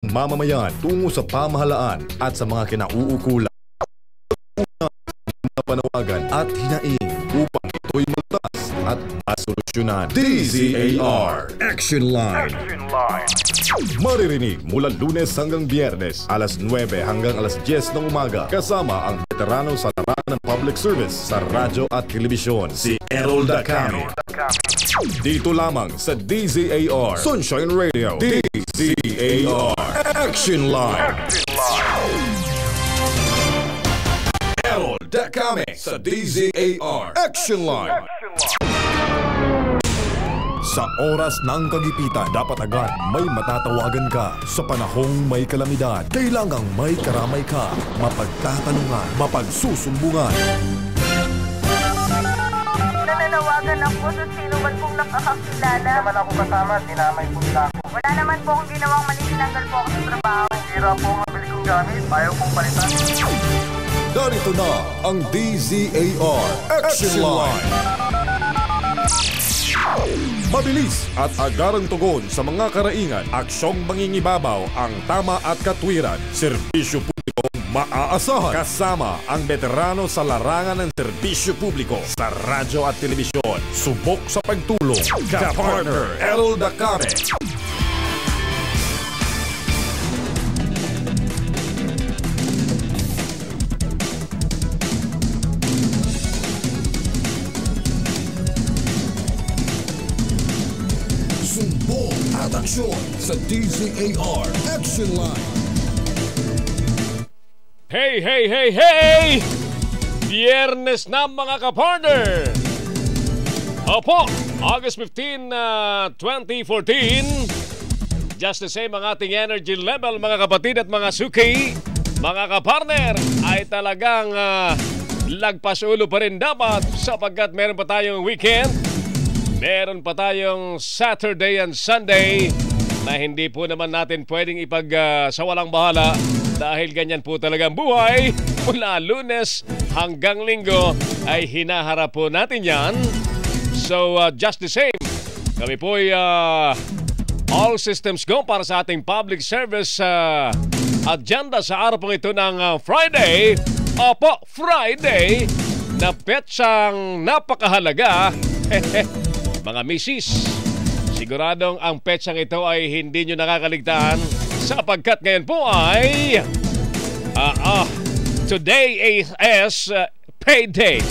mamamayan tungo sa pamahalaan at sa mga kinauukulan na panawagan at hinaing upang ito'y malutas at masolusyonan. DZAR Action Line. Maririnig mula Lunes hanggang Biyernes, alas 9 hanggang alas 10 ng umaga, kasama ang veterano sa larangan ng public service sa radyo at telebisyon, si Errol Dacame. Dito lamang sa DZAR Sunshine Radio. DZAR Action Line. Errol Dacame sa DZAR Action Line. Sa oras ng kagipitan, dapat agad may matatawagan ka. Sa panahong may kalamidad, kailangang may karamay ka, mapagtatanungan, mapagsusumbungan. Nananawagan ako sa sino man pong nakakakilala. Hindi naman ako kasama, dinamay po nila ako. Wala naman po akong ginawang mali, tinanggal po ako sa trabaho. Hira po ang mabili kong gamit, ayaw kong palitan. Darito na ang DZAR Action Line. Mabilis at agarang tugon sa mga karaingan, aksyong mangingibabaw, ang tama at katwiran, serbisyo publiko maaasahan. Kasama ang veterano sa larangan ng serbisyo publiko sa radyo at telebisyon. Subok sa pagtulong, ka-partner Errol Dacame. At aksyon sa DZAR Action Line. Hey, hey, hey, hey! Biyernes na mga kapartner! Opo, August 15, 2014. Just the same ang ating energy level mga kapatid at mga suki. Mga kapartner ay talagang lagpas ulo pa rin dapat sapagkat meron pa tayong weekend. Meron pa tayong Saturday and Sunday na hindi po naman natin pwedeng sa walang bahala dahil ganyan po talaga ang buhay. Mula Lunes hanggang Linggo ay hinaharap po natin yan. So just the same, kami po ay all systems go para sa ating public service agenda sa araw pong ito ng Friday. Opo, Friday na petsang napakahalaga. Mga misis, siguradong ang petsang ito ay hindi nyo nakakaligtaan sapagkat ngayon po ay today is payday.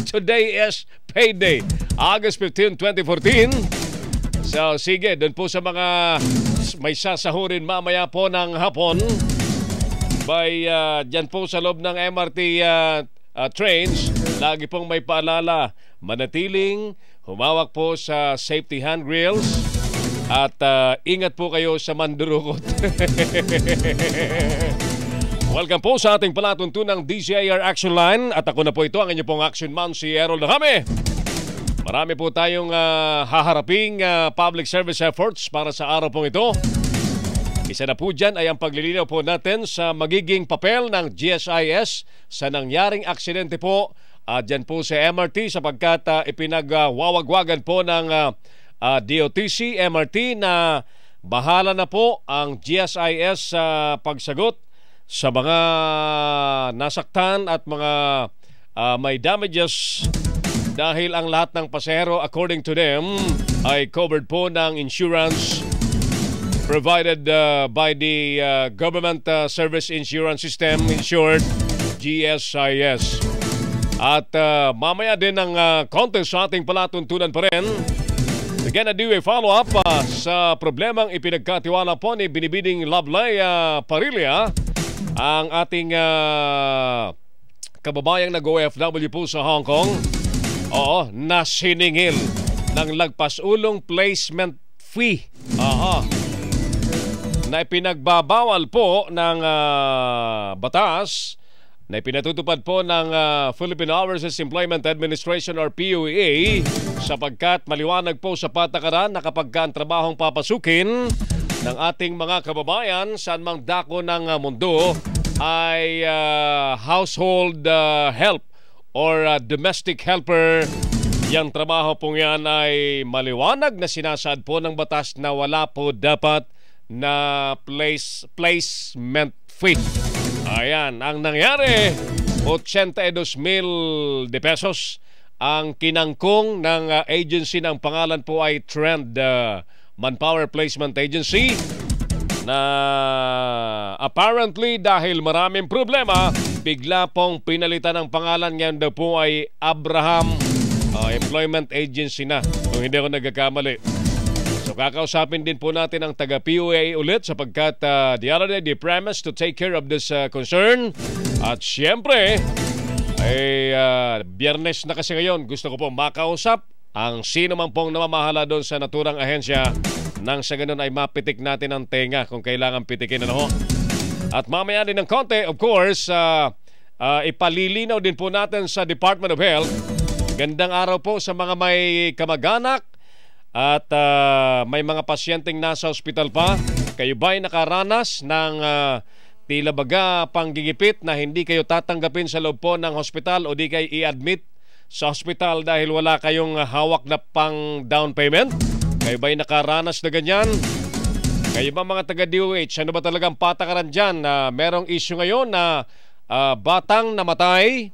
Today is payday. August 15, 2014. So sige, doon po sa mga may sasahurin mamaya po ng hapon by dyan po sa loob ng MRT trains, lagi pong may paalala, manatiling humawak po sa safety handrails at ingat po kayo sa mandurukot. Welcome po sa ating palatuntunang DZAR Action Line at ako na po ito ang inyong pong action man, si Errol Dacame. Marami po tayong haharaping public service efforts para sa araw pong ito. Isa na po dyan ay ang paglilinaw po natin sa magiging papel ng GSIS sa nangyaring aksidente po dyan po sa MRT sapagkat ipinagwawagwagan po ng DOTC MRT na bahala na po ang GSIS sa pagsagot sa mga nasaktan at mga may damages dahil ang lahat ng pasahero according to them ay covered po ng insurance provided by the Government Service Insurance System, insured GSIS. At mamaya din ng contest sa ating palatuntunan pa rin. Again, I do a follow-up sa problemang ipinagkatiwala po ni Binibiding Lovelay Parilla, ang ating kababayang nag-OFW po sa Hong Kong. Oo, nasiningil ng lagpas-ulong placement fee. Na ipinagbabawal po ng batas na ipinatutupad po ng Philippine Overseas Employment Administration or POEA sapagkat maliwanag po sa patakaran na kapag ang trabahong papasukin ng ating mga kababayan saan mang dako ng mundo ay household help or domestic helper, yang trabaho pong yan ay maliwanag na sinasaad po ng batas na wala po dapat na placement fee. Ayan, ang nangyari, 82,000 de pesos ang kinangkong ng agency ng pangalan po ay Trend Manpower Placement Agency na apparently dahil maraming problema, bigla pong pinalitan ng pangalan. Ngayon daw po ay Abraham Employment Agency na, kung hindi ako nagkakamali. So kakausapin din po natin ang taga-PUA ulit sapagkat the other day they promised to take care of this concern. At siyempre, Biyernes na kasi ngayon, gusto ko po makausap ang sino man pong namamahala doon sa naturang ahensya nang sa ganun ay mapitik natin ang tenga kung kailangan pitikin. At mamaya din ng konti, of course, ipalilinaw din po natin sa Department of Health. Gandang araw po sa mga may kamag-anak at may mga pasyenteng nasa ospital pa. Kayo ba'y nakaranas ng tila baga panggigipit na hindi kayo tatanggapin sa loob po ng hospital o di kayo i-admit sa hospital dahil wala kayong hawak na pang down payment? Kayo ba'y nakaranas na ganyan? Kayo ba mga taga-DOH, ano ba talagang patakaran dyan? Merong issue ngayon na batang namatay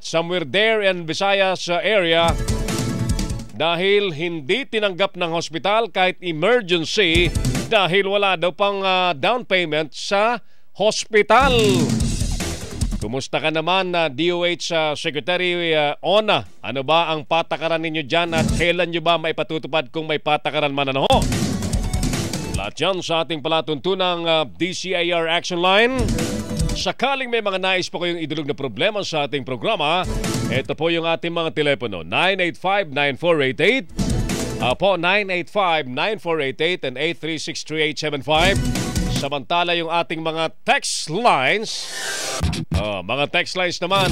somewhere there in Visayas area dahil hindi tinanggap ng hospital kahit emergency dahil wala daw pang down payment sa hospital. Kumusta ka naman na DOH Secretary Ona? Ano ba ang patakaran ninyo dyan at kailan nyo ba maipatutupad kung may patakaran man ano? Lahat yan sa ating palatuntunang DCAR Action Line. Sakaling may mga nais po kayong idulog na problema sa ating programa, ito po yung ating mga telepono. 985-9488 po 985-9488 and 836-3875. Samantala yung ating mga text lines. Mga text lines naman.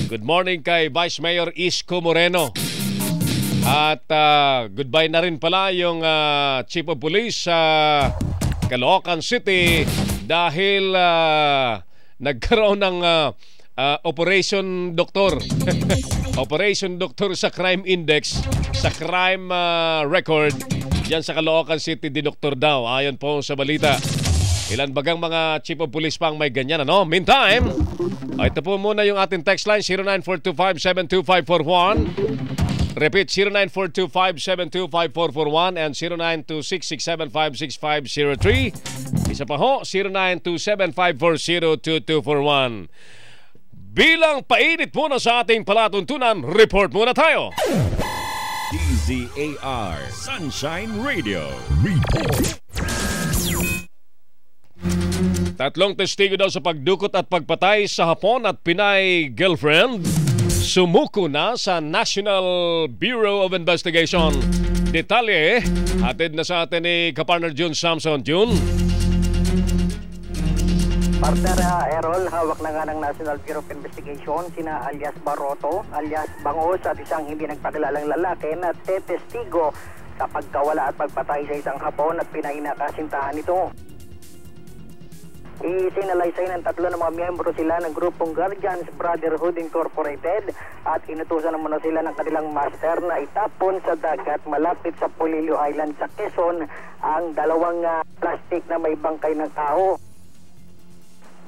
Good morning kay Vice Mayor Isko Moreno. At goodbye na rin pala yung Chief of Police sa Caloocan City dahil nagkaroon ng Operation Doktor. Operation Doktor sa crime index, sa crime record. Yan sa Caloocan City, dinoktor daw. Ayon po sa balita. Ilan bagang mga chief of police pang may ganyan, ano? Meantime, ito po muna yung ating text line, 0942572541. Repeat, 0942572541 and 0926675653. Isa pa ho, 0927540221. Bilang painit muna sa ating palatuntunan, report muna tayo. DZAR Sunshine Radio Report. Tatlong testigo daw sa pagdukot at pagpatay sa Hapon at Pinay girlfriend sumuko na sa National Bureau of Investigation. Detalye, hatid na sa atin ni Kapartner June Samson. June. Partner Errol, hawak na nga ng National Bureau of Investigation sina alias Baroto, alias Bangos at isang hindi nagpakilalang lalaki na testigo sa pagkawala at pagpatay sa isang Hapon at Pinay na kasintahan nito. Isinalaysay ng tatlo ng mga miyembro sila ng grupong Guardians Brotherhood Incorporated at inutusan naman na sila ng kanilang master na itapon sa dagat malapit sa Polillo Island sa Quezon ang dalawang plastic na may bangkay ng tao.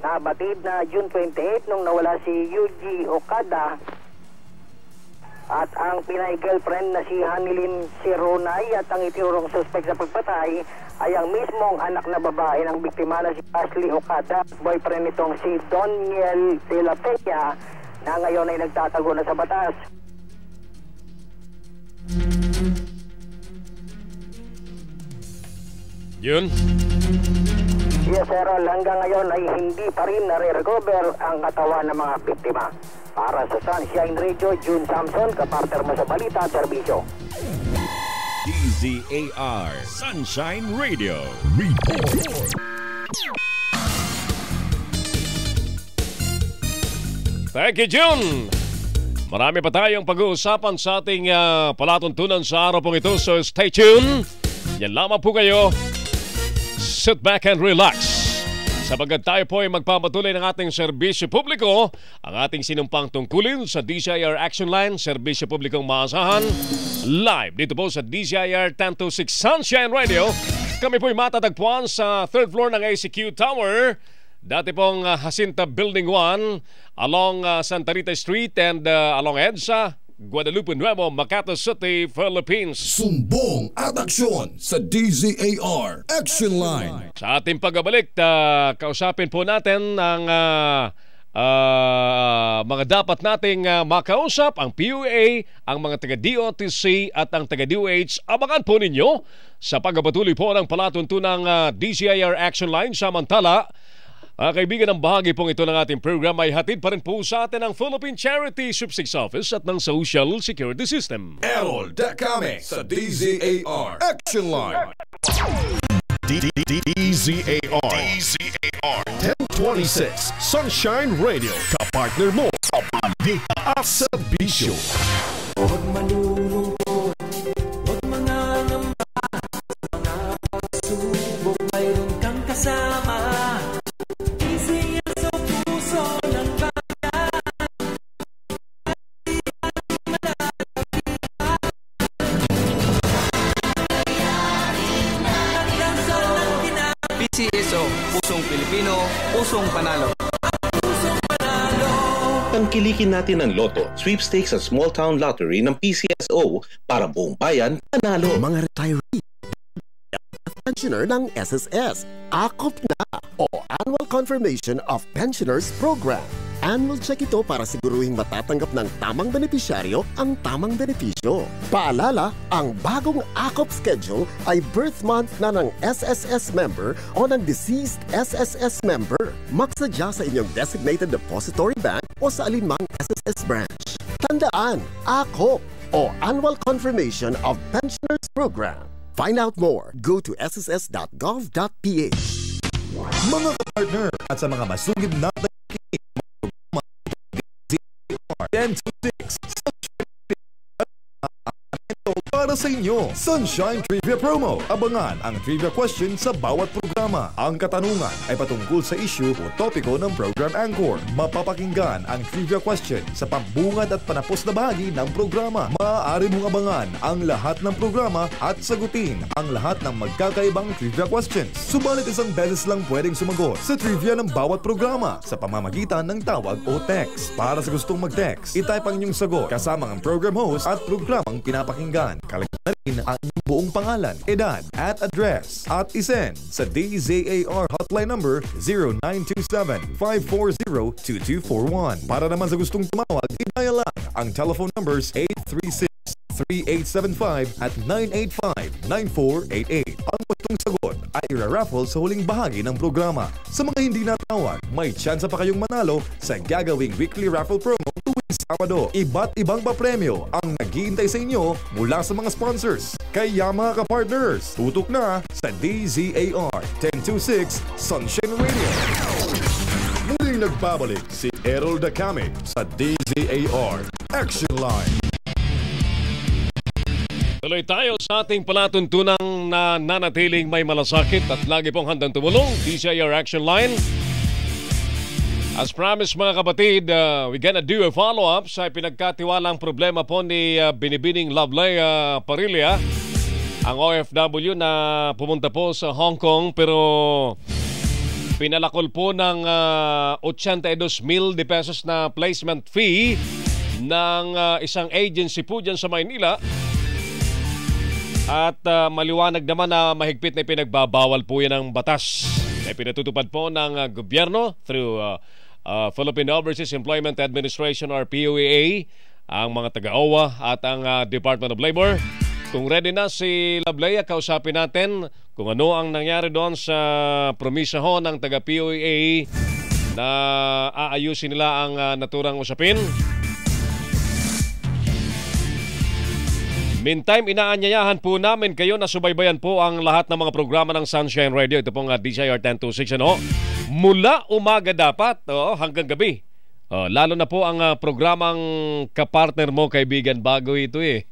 Nabatid na June 28 nung nawala si Yuji Okada at ang Pinay girlfriend na si Hanilin Sironay at ang itinurong suspect sa pagpatay ay ang mismong anak na babae ng biktima na si Ashley Okada, boyfriend nitong si Doniel de la Peña na ngayon ay nagtatago na sa batas. Yun. Yes, Errol, hanggang ngayon ay hindi pa rin nare-recover ang katawan ng mga biktima. Para sa Sunshine Radio, June Samson, kapartner mo sa balita at serbisyo. DZAR Sunshine Radio Report. Thank you, June. Marami pa tayong pag-uusapan sa ating palatuntunan sa araw pong ito. So stay tuned. Yan lamang po kayo. Sit back and relax. Sapagkat tayo po ay magpapatuloy ng ating serbisyo publiko, ang ating sinumpang tungkulin sa DCIR Action Line, serbisyo publikong maasahan, live dito po sa DCIR 1026 Sunshine Radio, Kami po'y matatagpuan sa third floor ng ACQ Tower. Dati pong Jacinta Building 1 along Santa Rita Street and along EDSA, Guadalupe Nuevo, Makati City, Philippines. Sumbong at aksyon sa DZAR Action Line. Sa ating pagbabalik, kausapin po natin ang mga dapat nating makausap, ang PUA, ang mga taga-DOTC at ang taga-DOH. Abangan po ninyo sa pagpapatuloy po ng palatuntunang DZAR Action Line. Samantala, kaibigan, ang bahagi pong ito ng ating program ay hatid pa rin po sa atin ng Philippine Charity Subsix Office at ng Social Security System. Errol Dakame sa DZAR Action Line. DZAR 1026 Sunshine Radio. Kapartner mo sa bandita at serbisyo. Huwag malulungkot, huwag mangangamba, sa mga pagsubok mayroon kang kasama. Isiyan sa puso ng bayan. PCSO, Pusong Pilipino, Pusong Panalo. Tangkilikin natin ang Lotto, Sweepstakes at Small Town Lottery ng PCSO para buong bayan panalo. Mga retiree, pensioner ng SSS, AKOP na o Annual Confirmation of Pensioners Program. Annual check ito para siguruhing matatanggap ng tamang benepisyaryo ang tamang benepisyo. Paalala, ang bagong AKOP schedule ay birth month na ng SSS member o ng deceased SSS member. Magsadya sa inyong designated depository bank o sa alinmang SSS branch. Tandaan, AKOP o Annual Confirmation of Pensioners Program. Find out more. Go to sss.gov.ph. Mga kapartner at sa mga masugid natin 1026 para sa inyo. Sunshine Trivia Promo. Abangan ang trivia question sa bawat programa. Ang katanungan ay patungkol sa issue o topiko ng program anchor. Mapapakinggan ang trivia question sa pambungad at panapos na bahagi ng programa. Maaari mong abangan ang lahat ng programa at sagutin ang lahat ng magkakaibang trivia questions. Subalit isang beses lang pwedeng sumagot sa trivia ng bawat programa sa pamamagitan ng tawag o text. Para sa gustong mag-text, itype ang inyong sagot kasama ang program host at programang pinapakinggan. Kalagyan rin ang inyong buong pangalan, edad at address at isend sa DZAR hotline number 0927-540-2241. Para naman sa gustong tumawag, i-dial lang ang telephone numbers 836-3875 at 985-9488. Ang gustong sagot ay ira-raffle sa huling bahagi ng programa. Sa mga hindi natawag, may tsansa pa kayong manalo sa gagawing weekly raffle promo tuwing Sabado. Iba't ibang papremyo ang naghihintay sa inyo mula sa mga sponsors. Kaya mga ka-partners, tutok na sa DZAR 1026 Sunshine Radio. Muling nagbabalik si Errol Dakame sa DZAR Action Line. Tuloy tayo sa ating palatuntunang na nanatiling may malasakit at lagi pong handang tumulong, DZAR Action Line. As promised mga kapatid, we're gonna do a follow-up sa pinagkatiwalang problema po ni Binibining Lovelay Parilla, ang OFW na pumunta po sa Hong Kong pero pinalakol po ng 82,000 pesos na placement fee ng isang agency po dyan sa Maynila. At maliwanag naman na mahigpit na pinagbabawal po yan ng batas na pinatutupad po ng gobyerno through Philippine Overseas Employment Administration or POEA, ang mga taga-OWA at ang Department of Labor. Kung ready na si Lablea, kausapin natin kung ano ang nangyari doon sa promisa ho ng taga-POEA na aayusin nila ang naturang usapin. Meantime, inaanyayahan po namin kayo na subaybayan po ang lahat ng mga programa ng Sunshine Radio. Ito pong DZAR 1026, ano? Mula umaga dapat hanggang gabi. Lalo na po ang programang kapartner mo, kaibigan, bago ito eh.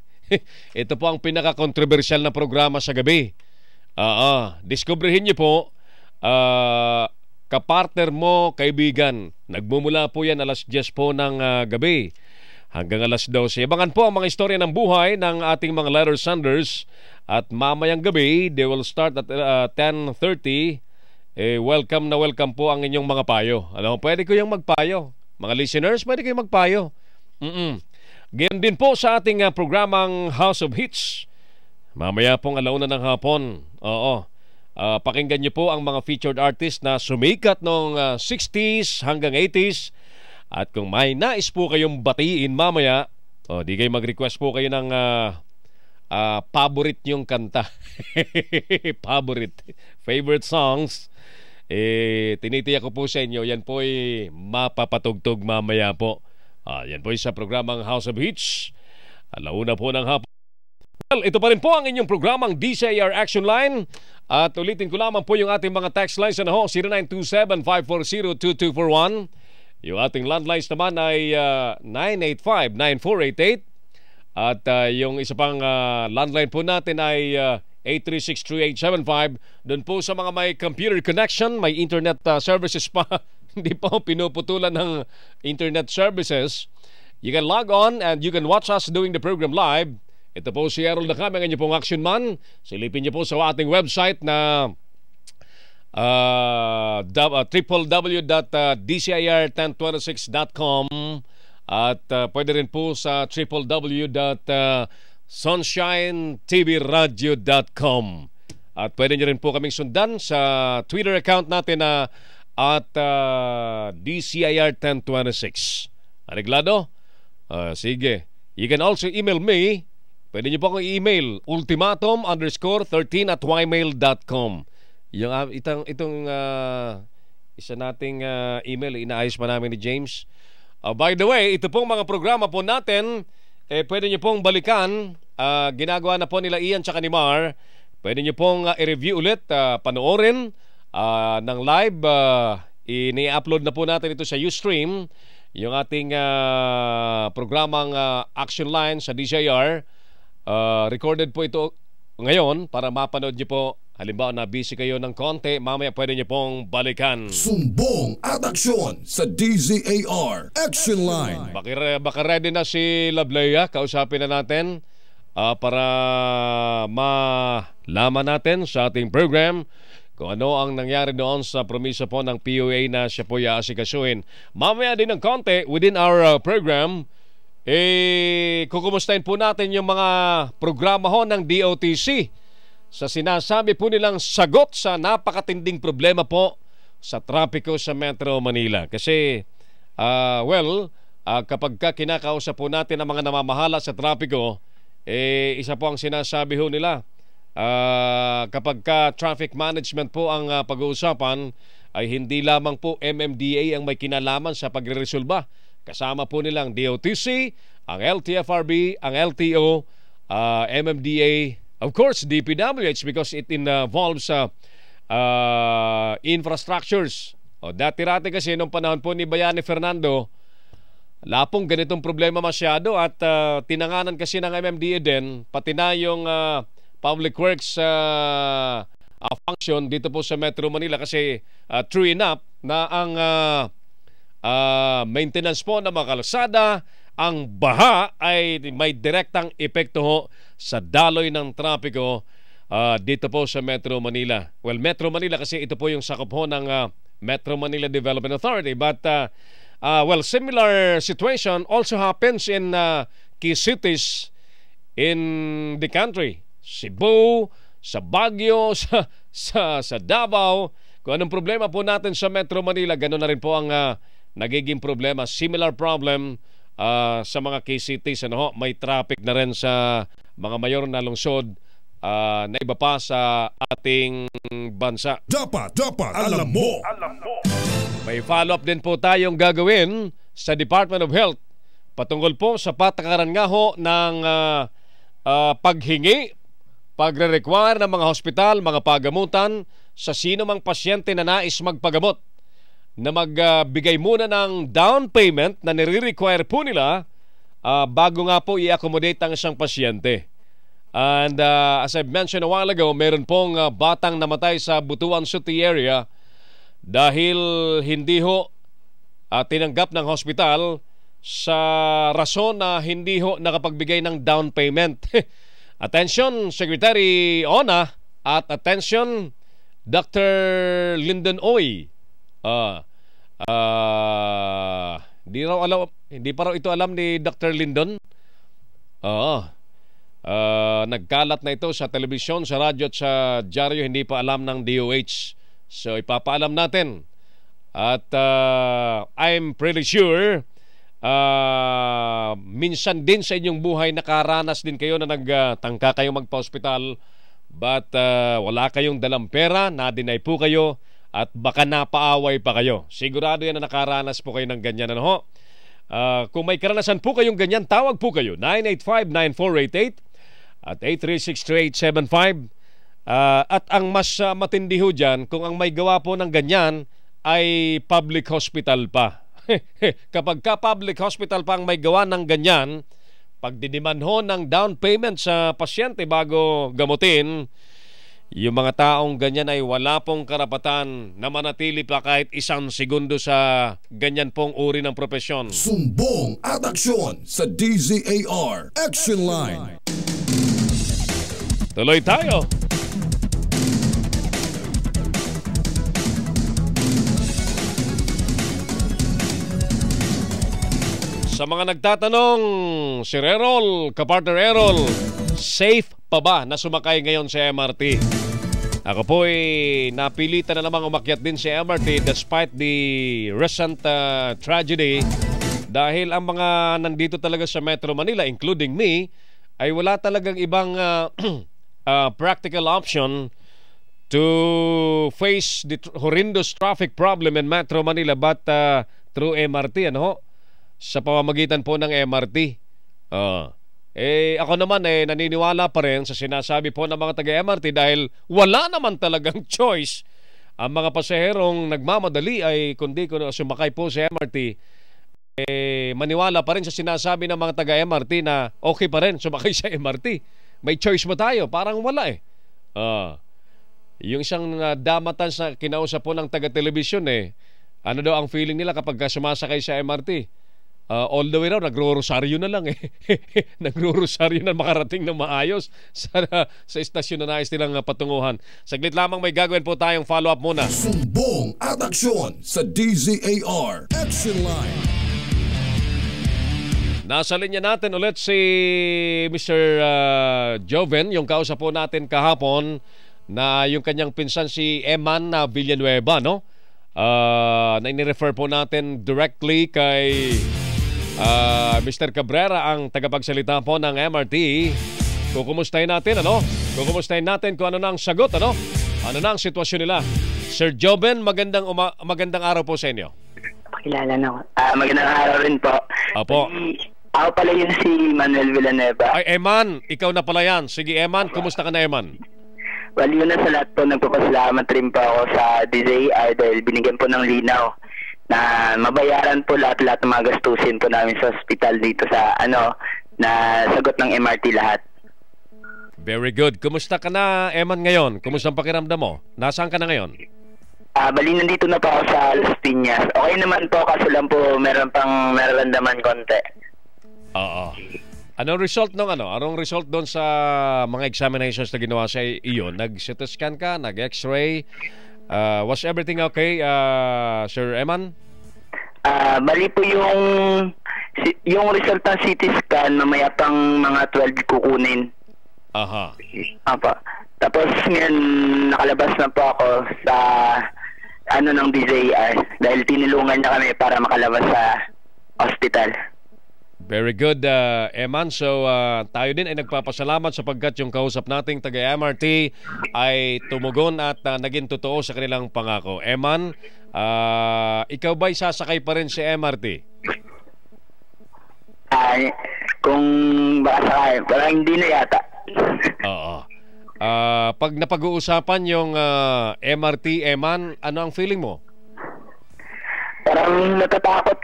Ito po ang pinaka-controversial na programa sa gabi. Diskubrihin niyo po, kapartner mo, kaibigan. Nagmumula po yan alas 10 po ng gabi hanggang alas 12. Abangan po ang mga istorya ng buhay ng ating mga letter senders at mamayang gabi, they will start at 10:30. Welcome na welcome po ang inyong mga payo. Pwede ko yung magpayo. Mga listeners, pwede kayong magpayo. Ganyan din po sa ating programang House of Hits. Mamaya pong 1:00 ng hapon. Pakinggan niyo po ang mga featured artists na sumikat noong 60s hanggang 80s. At kung may nais po kayong batiin mamaya, di kayo mag-request po kayo ng paborite niyong kanta. Favorite songs. Tinitiyak ko po sa inyo, yan po ay mapapatugtog mamaya po. Yan po sa programang House of Hits. 1:00 po ng hapon. Well, ito pa rin po ang inyong programang DCIR Action Line. At ulitin ko lamang po yung ating mga text lines na 0927-540-2241. Yung ating landlines naman ay 985-9488. At yung isa pang landline po natin ay 836-3875. Doon po sa mga may computer connection, may internet services pa, hindi pa pinuputulan ng internet services. You can log on and you can watch us doing the program live. Ito po si Errol na kami, ang inyo pong action man. Silipin niyo po sa ating website na www.dcir1026.com at pwede rin po sa www.sunshinetvradio.com at pwede niyo rin po kaming sundan sa Twitter account natin na at DCIR1026. Areglado? Sige. You can also email me. Pwede niyo po akong i-email ultimatum_13@ymail.com. Yung itong isa nating email, inaayos pa namin ni James. By the way, ito pong mga programa po natin, pwede niyo pong balikan. Ginagawa na po nila Ian tsaka ni Mar. Pwede niyo pong i-review ulit, panoorin ng live. Ini-upload na po natin ito sa Ustream. Yung ating programang Action Line sa DCIR. Recorded po ito ngayon para mapanood niyo po. Halimbawa na busy kayo ng konti, mamaya pwede niyo pong balikan. Sumbong at aksyon sa DZAR Action Line. Baka ready na si Lableya. Kausapin na natin para malaman natin sa ating program kung ano ang nangyari doon sa promisa po ng POA na siya po i-aasikasuhin. Mamaya din ng konti within our program, kukumustahin po natin yung mga programa ho ng DOTC sa sinasabi po nilang sagot sa napakatinding problema po sa trapiko sa Metro Manila. Kasi, kapag kinakausap po natin ang mga namamahala sa trapiko, isa po ang sinasabi ho nila. Kapag traffic management po ang pag-uusapan, ay hindi lamang po MMDA ang may kinalaman sa pagre-resolba. Kasama po nilang DOTC, ang LTFRB, ang LTO, MMDA, of course, DPWH because it involves infrastructures. Dati-rati kasi nung panahon po ni Bayani Fernando, lapong ganitong problema masyado at tinanganan kasi ng MMDA din, pati na yung public works function dito po sa Metro Manila kasi true enough na ang maintenance po ng mga kalsada, ang baha ay may direktang epekto ho sa daloy ng trapiko dito po sa Metro Manila. Well, Metro Manila kasi ito po yung sakop ho ng Metro Manila Development Authority. But, similar situation also happens in key cities in the country. Cebu, sa Baguio, sa Davao. Kung anong problema po natin sa Metro Manila, ganoon na rin po ang nagiging problema. Similar problem sa mga key cities. May traffic na rin sa mga mayor na lungsod na iba pa sa ating bansa. Dapat alam mo. May follow-up din po tayong gagawin sa Department of Health patungkol po sa patakaran nga ho ng paghingi, pagre-require ng mga hospital, mga pagamutan sa sino mang pasyente na nais magpagamot na magbigay muna ng down payment na nire-require po nila bago nga po i-accommodate ang isang pasyente. And as I've mentioned a while ago, meron pong batang namatay sa Butuan City area dahil hindi ho tinanggap ng hospital sa rason na hindi ho nakapagbigay ng down payment. Attention, Secretary Ona, at attention, Dr. Lyndon Oy. Hindi pa raw ito alam ni Dr. Lyndon. Nagkalat na ito sa telebisyon, sa radyo at sa dyaryo, hindi pa alam ng DOH. So ipapaalam natin. At I'm pretty sure minsan din sa inyong buhay nakaranas din kayo na nagtangka kayong magpa-hospital, but wala kayong dalang pera, na-deny po kayo at baka napaaway pa kayo. Sigurado yan na nakaranas po kayo ng ganyan, ano ho? Kung may karanasan po kayong ganyan, tawag po kayo 985-9488 at 836-3875. At ang mas matindi ho dyan, kung ang may gawa po ng ganyan ay public hospital pa. Kapag ka public hospital pa ang may gawa ng ganyan, pag diniman ho ng down payment sa pasyente bago gamutin, yung mga taong ganyan ay wala pong karapatan na manatili pa kahit isang segundo sa ganyan pong uri ng propesyon. Sumbong at aksyon sa DZAR Action Line. Tuloy tayo. Sa mga nagtatanong, Sir Errol, kapartner Errol, safe pa ba na sumakay ngayon sa MRT? Ako po ay napilitan na namang umakyat din sa MRT despite the recent tragedy, dahil ang mga nandito talaga sa Metro Manila, including me, ay wala talagang ibang practical option to face the horrendous traffic problem in Metro Manila but through MRT, ano ho? Sa pamamagitan po ng MRT. Ako naman naniniwala pa rin sa sinasabi po ng mga taga-MRT dahil wala naman talagang choice ang mga pasaherong nagmamadali ay kundi sumakay po sa MRT. Maniwala pa rin sa sinasabi ng mga taga-MRT na okay pa rin sumakay sa MRT. May choice ba tayo? Parang wala Yung isang damatan sa kinausap po ng taga-television ano daw ang feeling nila kapag sumasakay sa MRT? All the way raw, nagro-rosaryo na lang nagro-rosaryo na makarating ng maayos sa istasyon na nais nilang patunguhan. Saglit lamang, may gagawin po tayong follow-up muna. Sumbong at aksyon sa DZAR Action Line. Nasa linya natin ulit si Mr. Joven, yung kausap po natin kahapon na yung kanyang pinsan si Eman Villanueva, no? Na inirefer po natin directly kay Mr. Cabrera, ang tagapagsalita po ng MRT. Kukumustahin natin, Kukumustahin natin kung ano na ang sagot, Ano na ang sitwasyon nila. Sir Joven, magandang araw po sa inyo. Pakilala na ako. Magandang araw rin po. Apo. Ako pala yun si Manuel Villanueva. Ay, Eman, ikaw na pala yan. Sige, Eman, kumusta ka na, Eman? Well, yun na sa lahat po, nagpapasalamat rin po ako sa DZAR dahil binigyan po ng linaw na mabayaran po lahat-lahat ng mga gastusin po namin sa hospital dito sa na sagot ng MRT lahat. Very good. Kumusta ka na, Eman, ngayon? Kumusta ang pakiramdam mo? Nasaan ka na ngayon? Bali, nandito na po ako sa Las Piñas. Okay naman po, kaso lang po meron pang nararamdaman konti. Oo. Anong result Anong result doon sa mga examinations na ginawa sa iyo? Nag-CT scan ka? Nag-X-ray? Was everything okay, Sir Eman? Bali po yung result ng CT scan, mamaya pang mga 12 kukunin. Aha. Apa. Tapos ngayon, nakalabas na po ako sa ng DZAR dahil tinulungan niya kami para makalabas sa hospital. Very good, Eman. So, tayo din ay nagpapasalamat sapagkat yung kausap nating taga-MRT ay tumugon at naging totoo sa kanilang pangako. Eman, ikaw ba'y sasakay pa rin si MRT? Kung baka sakay, parang hindi na yata. Oo. Pag napag-uusapan yung MRT, Eman, ano ang feeling mo? Parang natatakot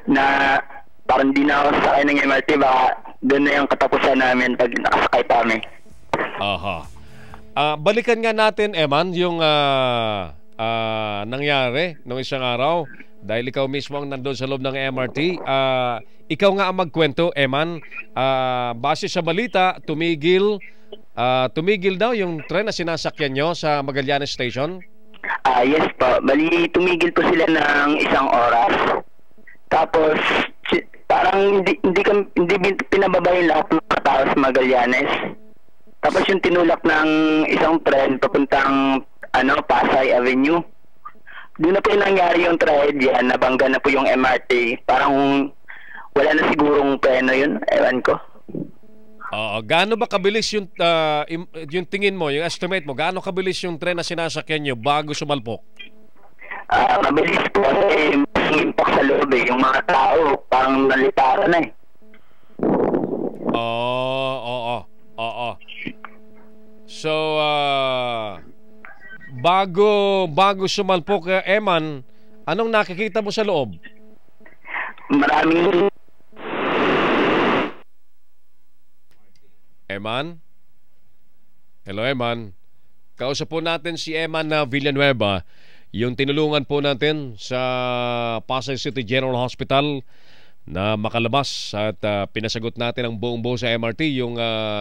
na parang di na ako sakay ng MRT, baka doon na yung katapusan namin pag nakasakay pa kami. Aha. Balikan nga natin, Eman, yung nangyari nung isang araw dahil ikaw mismo ang nandun sa loob ng MRT. Ikaw nga ang magkwento, Eman. Base sa balita, tumigil daw yung tren na sinasakyan nyo sa Magallanes Station? Yes po. Bali, tumigil po sila ng 1 oras. Tapos, parang hindi pinababa yung lahat ng mga tao sa Magallanes. Tapos yung tinulak ng isang tren papuntang Pasay Avenue. Doon na po yung nangyari yung tragedya, nabangga na po yung MRT. Parang wala na sigurong preno yun, ewan ko. Gaano ba kabilis yung tingin mo, yung estimate mo, gaano kabilis yung tren na sinasakyan nyo bago sumalpok? Mabilis po kasi mas impact sa loob eh. Yung mga tao parang nalitaran na eh. Oo. So, bago sumalpok, Eman, anong nakikita mo sa loob? Maraming... Eman? Hello, Eman. Kausap po natin si Eman Villanueva, yung tinulungan po natin sa Pasay City General Hospital na makalabas at pinasagot natin ang buong buo sa MRT yung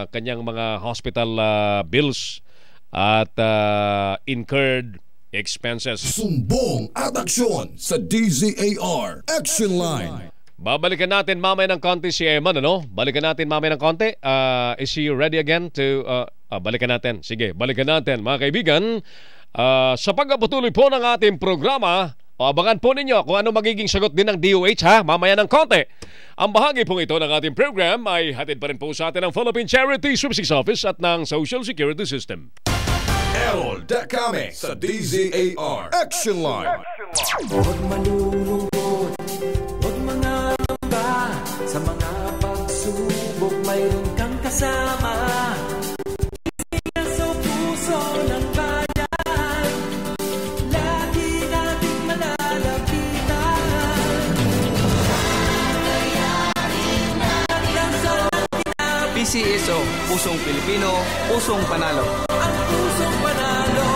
kanyang mga hospital bills at incurred expenses. Sumbong at aksyon sa DZAR Action Line. Babalikan natin mamaya ng konti si Eman, Balikan natin mamaya ng konti. Is he ready again to... balikan natin. Sige, balikan natin, mga kaibigan. Sa pagpatuloy po ng ating programa, abangan po ninyo kung ano magiging sagot din ng DOH, mamaya ng konti. Ang bahagi po ito ng ating program ay hatid pa rin po sa atin ng Philippine Charity Services Office at ng Social Security System. Errol Dakame sa DZAR Action Line. Huwag malulungkot, huwag mangangamba, sa mga pagsubok mayroon kang kasama. Isingin sa puso ng bayan, lagi nating malalapitan. PCSO, Pusong Pilipino, Pusong Panalo. Ang pusong panalo.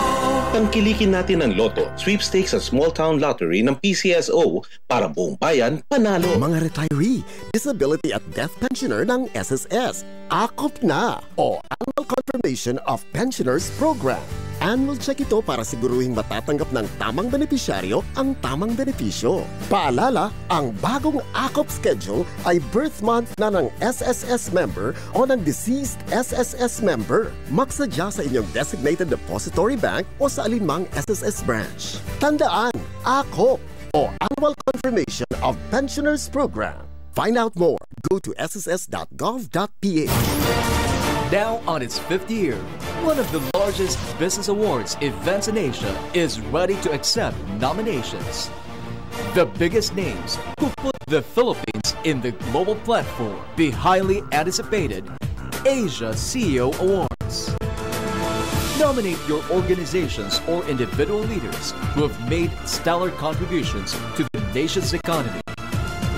Tangkilikin natin ang Lotto, Sweepstakes at Small Town Lottery ng PCSO para buong bayan panalo. Mga retiree, disability at death pensioner ng SSS, akop na o Annual Confirmation of Pensioners Program. Annual check ito para siguruhing matatanggap ng tamang benepisyaryo ang tamang benepisyo. Paalala, ang bagong akop schedule ay birth month na ng SSS member o ng deceased SSS member. Magsadya sa inyong designated depository bank o sa alinmang SSS branch. Tandaan, akop o Annual Confirmation of Pensioners Program. Find out more. Go to sss.gov.ph. Now on its 5th year, one of the largest business awards events in Asia is ready to accept nominations. The biggest names who put the Philippines in the global platform, the highly anticipated Asia CEO Awards. Nominate your organizations or individual leaders who have made stellar contributions to the nation's economy.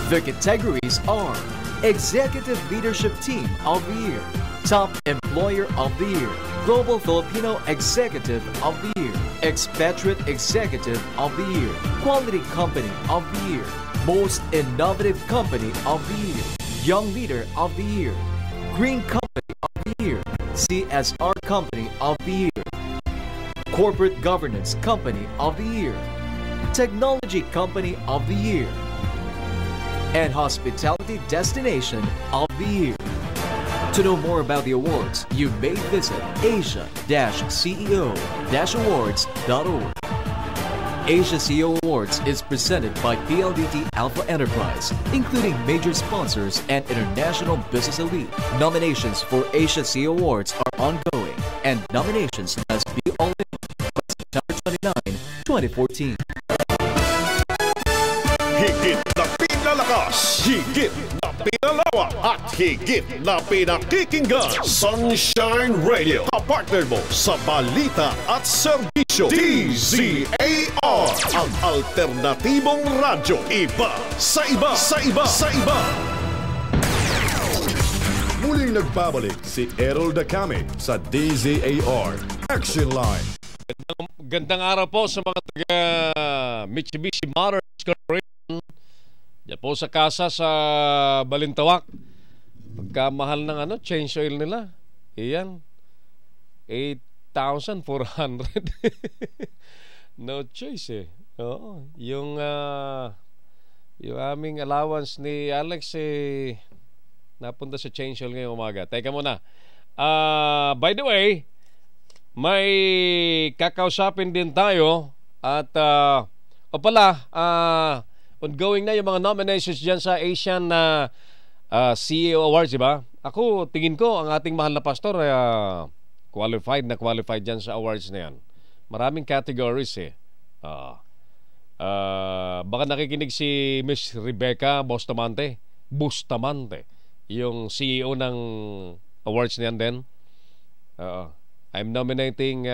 The categories are Executive Leadership Team of the Year, Top Employer of the Year, Global Filipino Executive of the Year, Expatriate Executive of the Year, Quality Company of the Year, Most Innovative Company of the Year, Young Leader of the Year, Green Company of the Year, CSR Company of the Year, Corporate Governance Company of the Year, Technology Company of the Year, and Hospitality Destination of the Year. To know more about the awards, you may visit asia-ceo-awards.org. Asia CEO Awards is presented by PLDT Alpha Enterprise, including major sponsors and international business elite. Nominations for Asia CEO Awards are ongoing, and nominations must be all in by September 29, 2014. Higit na pinalakas, higit na pinalawak, at higit na pinakikinggan. Sunshine Radio, kapartner mo sa balita at serbisyo. DZAR, ang alternatibong radyo. Iba sa iba, sa iba, sa iba. Muling nagbabalik si Errol Dakame sa DZAR Action Line. Gandang araw po sa mga taga Mitsubishi Motors Corporation. Yan po sa kasa sa Balintawak. Pagkamahal ng change oil nila. Iyan. 8,400. No choice eh. Oo. Yung aming allowance ni Alex napunta sa change oil ngayong umaga. Teka muna. By the way, may kakausapin din tayo at ongoing na yung mga nominations dyan sa Asian CEO Awards, diba? Ako, tingin ko, ang ating mahal na pastor qualified dyan sa awards na yan. Maraming categories baka nakikinig si Miss Rebecca Bustamante, yung CEO ng awards na yan din. I'm nominating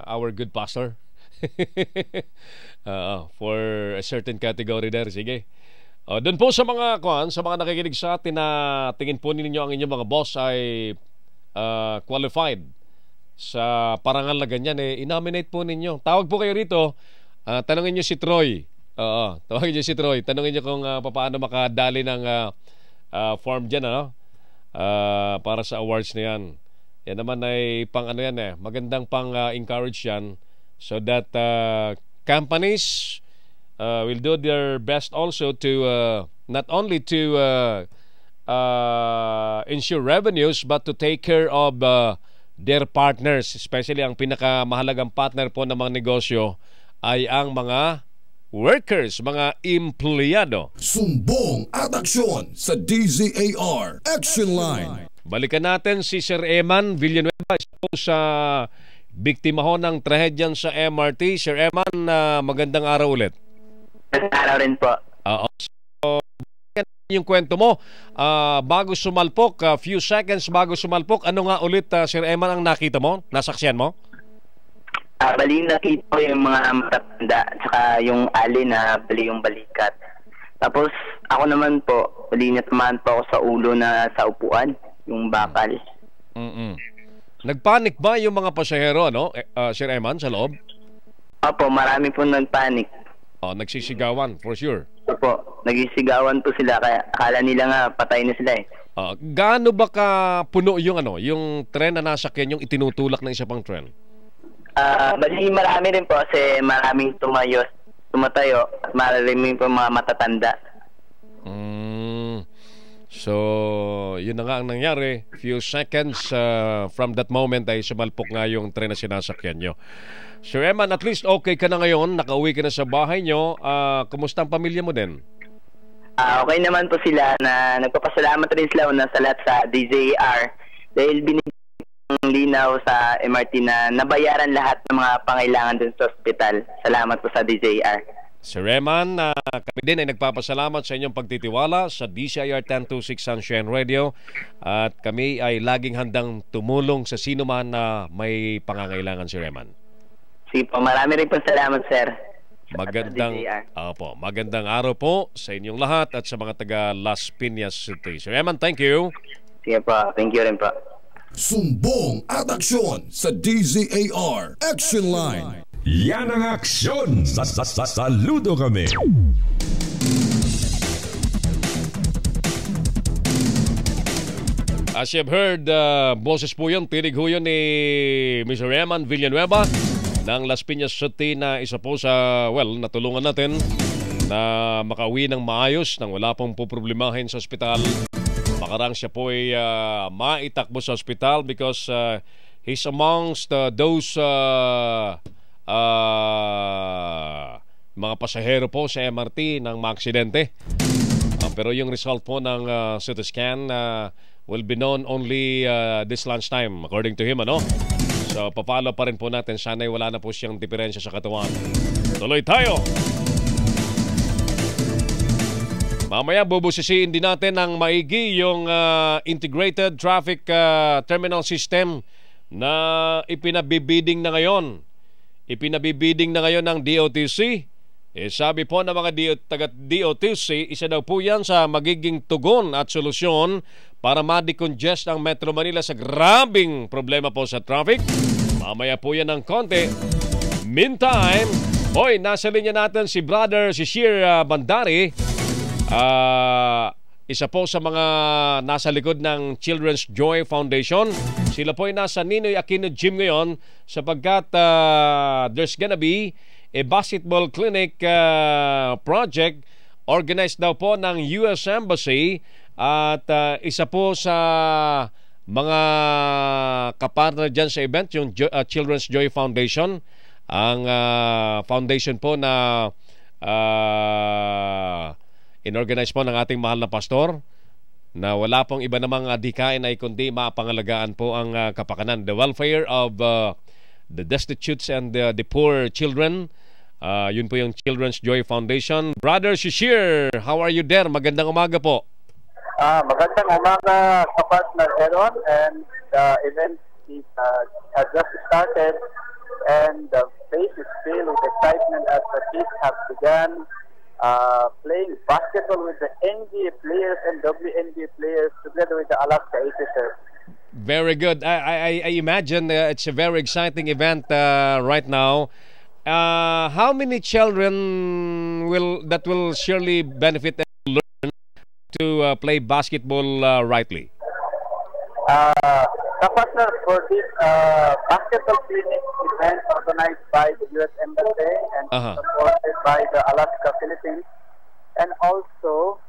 our good pastor for a certain category there. Sige. Doon po sa mga nakikinig sa atin na tingin po ninyo ang inyong mga boss ay qualified sa parangal na ganyan, i-nominate po ninyo. Tawag po kayo rito. Tanungin nyo si Troy. Tawagin nyo si Troy. Tanungin nyo kung paano makadali ng form dyan, para sa awards na yan. Yan naman ay magandang pang-encourage yan so that companies will do their best also to not only to ensure revenues but to take care of their partners, especially ang pinakamahalagang partner po ng mga negosyo ay ang mga workers, mga empleyado. Sumbong at aksyon sa DZAR Action Line. Balikan natin si Sir Eman Villanueva sa biktima ho ng trahedyan sa MRT. Sir Eman, magandang araw ulit. Magandang araw rin po. So, yung kwento mo bago sumalpok, few seconds bago sumalpok, ano nga ulit, Sir Eman, ang nakita mo, nasaksiyan mo? Bali nakita ko yung mga matatanda saka yung ali na bali yung balikat. Tapos ako naman po, bali natamaan po ako sa ulo na sa upuan, yung bakal. Nagpanik ba yung mga pasahero, Sir Eman, sa loob? Opo, marami po nagpanik. Nagsisigawan, for sure. Opo, nagisigawan po sila, kaya akala nila nga patay na sila Gaano ba ka puno yung tren na nasakyan, yung itinutulak ng isa pang tren? Bali marami rin po kasi maraming tumatayo at maraming po mga matatanda. So, yun na nga ang nangyari. Few seconds from that moment ay sumalpok nga yung tren na sinasakyan nyo. Sir Eman, at least okay ka na ngayon. Nakauwi ka na sa bahay nyo. Kumusta ang pamilya mo din? Okay naman po sila na nagpapasalamat rin sila una sa lahat sa DZAR dahil binigyan ng linaw sa MRT na nabayaran lahat ng mga pangailangan dun sa ospital. Salamat po sa DZAR. Sir Eman, kami din ay nagpapasalamat sa inyong pagtitiwala sa DCIR 1026 Sunshine Radio at kami ay laging handang tumulong sa sino man na may pangangailangan, Sir Eman. Sige po, marami rin po salamat, sir. Magandang araw po sa inyong lahat at sa mga taga Las Piñas City. Sir Eman, thank you. Sige po, thank you rin po. Sumbong at aksyon sa DZAR Action Line. Yan ang aksyon! Saludo kami! As you've heard, boses po yun, tinig ho yun ni Mr. Eman Villanueva ng Las Piñas City na isa po sa, natulungan natin na makauwi ng maayos nang wala pong poproblemahin sa ospital. Makarang siya po ay maitakbo sa ospital because he's amongst those mga pasahero po sa MRT ng maaksidente. Pero yung result po ng CT scan will be known only this lunchtime according to him, So papalo pa rin po natin, sana'y wala na po siyang diferensya sa katawan. Tuloy tayo. Mamaya bubusisiin din natin ng maigi yung integrated traffic terminal system na ipinabibiding na ngayon. Ipinabibiding na ngayon ng DOTC. Sabi po ng mga taga-DOTC, isa daw po yan sa magiging tugon at solusyon para ma-decongest ang Metro Manila sa grabing problema po sa traffic. Mamaya po yan ng konti. Meantime, nasa linya natin si Brother Shishir Bandari. Isa po sa mga nasa likod ng Children's Joy Foundation. Sila po ay nasa Ninoy Aquino Gym ngayon sapagkat there's gonna be a basketball clinic project organized daw po ng US Embassy at isa po sa mga kapartner dyan sa event, yung Children's Joy Foundation. Ang foundation po na inorganize po ng ating mahal na pastor na wala pong iba namang adhikain ay kundi mapangalagaan po ang kapakanan, the welfare of the destitutes and the poor children. Yun po yung Children's Joy Foundation. Brother Shishir, how are you there? Magandang umaga po. Magandang umaga sa partner Aaron, and the event is, has just started and the place is filled with excitement as the kids have begun playing basketball with the NBA players and WNBA players together with the Alaska Aces. Very good. I imagine it's a very exciting event right now. How many children will surely benefit and learn to play basketball rightly? The partner for this basketball clinic event organized by the U.S. Embassy and supported by the Alaska Philippines, and also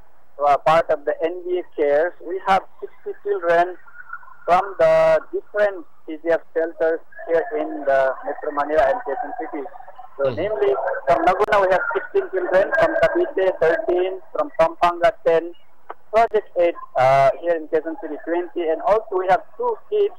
part of the NBA Cares. We have 60 children from the different CGF shelters here in the Metro Manila and Quezon City. So namely, from Laguna we have 16 children, from Cavite 13, from Pampanga 10, Project 8 here in Quezon City 20, and also we have 2 kids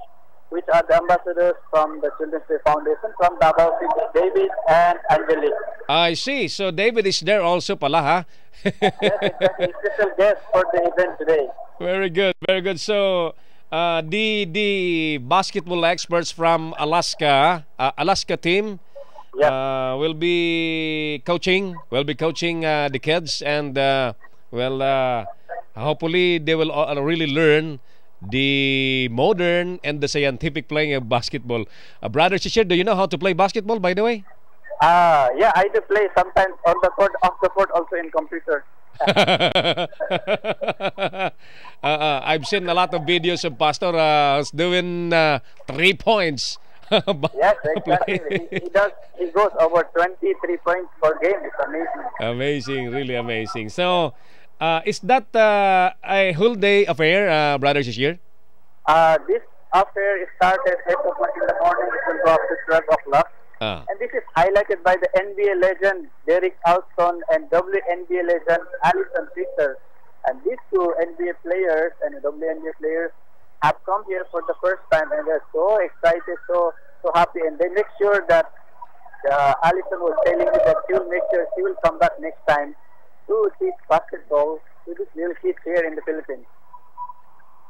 which are the ambassadors from the Children's Day Foundation from Davao City, David and Angelique. I see. So David is there also pala, ha? Yes, exactly. Special guest for the event today. Very good, very good. So the basketball experts from Alaska team will be coaching the kids, and hopefully they will really learn the modern and the scientific playing of basketball. Brother Shishir, do you know how to play basketball, by the way? Yeah, I do play sometimes on the court, off the court, also in computer. I've seen a lot of videos of Pastor doing 3 points. Yes, exactly. He goes over 23 points per game. It's amazing. Amazing, really amazing. So, is that a whole day affair, Brother Shishir? This affair started 8 o'clock in the morning. It will go up to 12 o'clock. And this is highlighted by the NBA legend Derek Alston and WNBA legend Alison Fisher. And these 2 NBA players and WNBA players have come here for the first time, and they're so excited, so happy. And they make sure that Alison was telling me that she will make sure she will come back next time to teach basketball to these little kids here in the Philippines.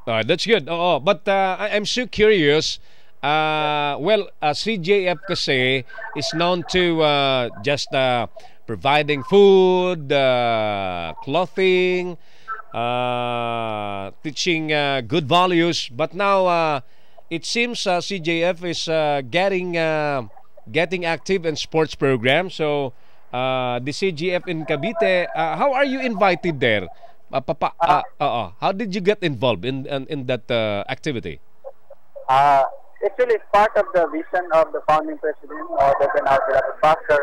That's good. But I'm so curious. CJF kasi is known to just providing food, clothing, teaching good values. But now it seems CJF is getting active in sports programs. So the CJF in Cavite, how are you invited there? How did you get involved in that activity? Actually, it's part of the vision of the founding president, Dr. Beloved Pastor,